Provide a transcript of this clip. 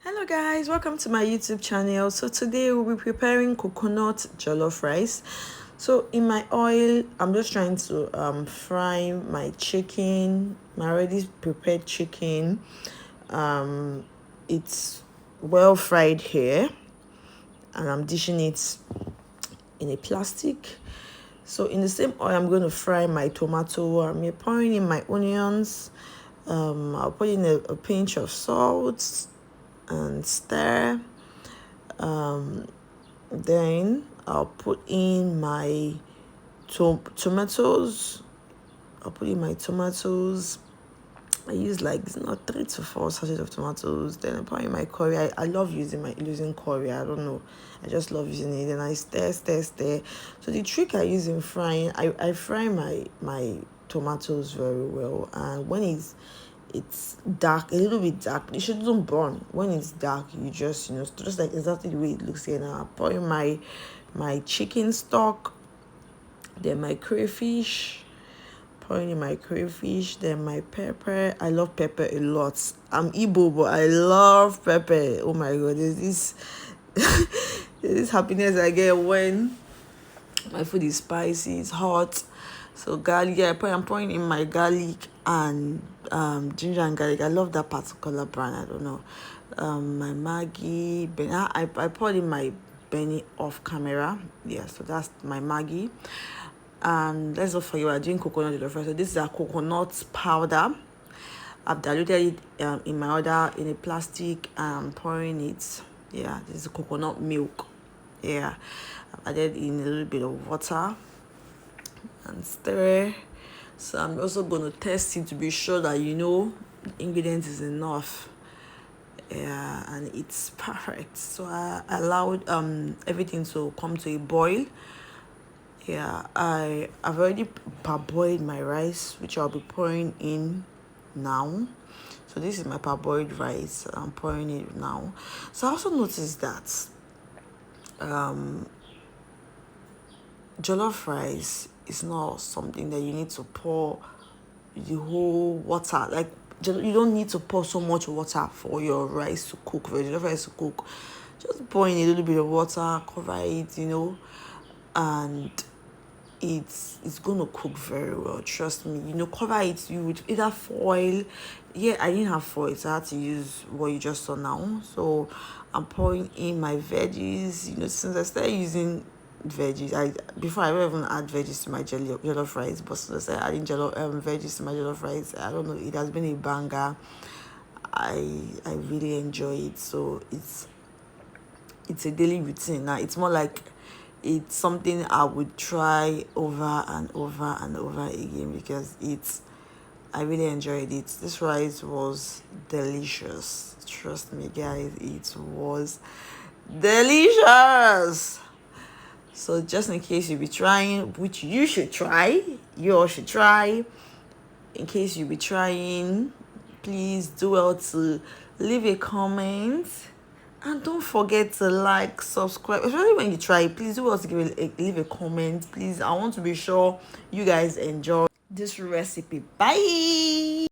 Hello guys, welcome to my YouTube channel. So today we'll be preparing coconut jollof rice. So in my oil, I'm just trying to fry my chicken, my already prepared chicken. It's well fried here, and I'm dishing it in a plastic. So in the same oil, I'm going to fry my tomato. I'm pouring in my onions. I'll put in a pinch of salt and stir. Then I'll put in my tomatoes. I use like 3 to 4 sachets of tomatoes. Then I put in my curry. I love using curry. I don't know, I just love using it. Then I stir. So the trick I use in frying, I fry my tomatoes very well, and when it's dark, a little bit dark, it shouldn't burn. When it's dark, you just just like exactly the way it looks here now. I pour in my chicken stock, then my crayfish, pouring in my crayfish, then my pepper. I love pepper a lot. I'm Igbo, but I love pepper. Oh my god, there's this happiness I get when my food is spicy, it's hot. So garlic, yeah, I'm pouring in my garlic and ginger and garlic. I love that particular brand. I don't know. My Maggi, I poured in my Benny off camera. Yeah, so that's my Maggi. And let's not forget we're doing coconut jollof rice. So this is a coconut powder. I've diluted it in my order in a plastic and pouring it. Yeah, this is coconut milk. Yeah, I've added in a little bit of water and stir. So I'm also going to test it to be sure that the ingredients is enough. Yeah, and it's perfect. So I allowed everything to come to a boil. Yeah, I've already parboiled my rice, which I'll be pouring in now. So this is my parboiled rice. I'm pouring it now. So I also noticed that jollof rice is not something that you need to pour the whole water. Like, you don't need to pour so much water for your rice to cook, for your jollof rice to cook. Just pour in a little bit of water, cover it, and it's gonna cook very well. Trust me. Cover it. You would either foil. Yeah, I didn't have foil, so I had to use what you just saw now. So I'm pouring in my veggies. Since I started using veggies, before I don't even add veggies to my jollof rice, but since I started adding veggies to my jollof rice, I don't know, it has been a banger. I really enjoy it. So it's a daily routine now. It's more like it's something I would try over and over and over again because I really enjoyed it. This rice was delicious. Trust me, guys, it was delicious. So just in case you be trying, which you all should try. In case you be trying, please do well to leave a comment. And don't forget to like, subscribe, especially when you try. Please do also leave a comment. Please, I want to be sure you guys enjoy this recipe. Bye.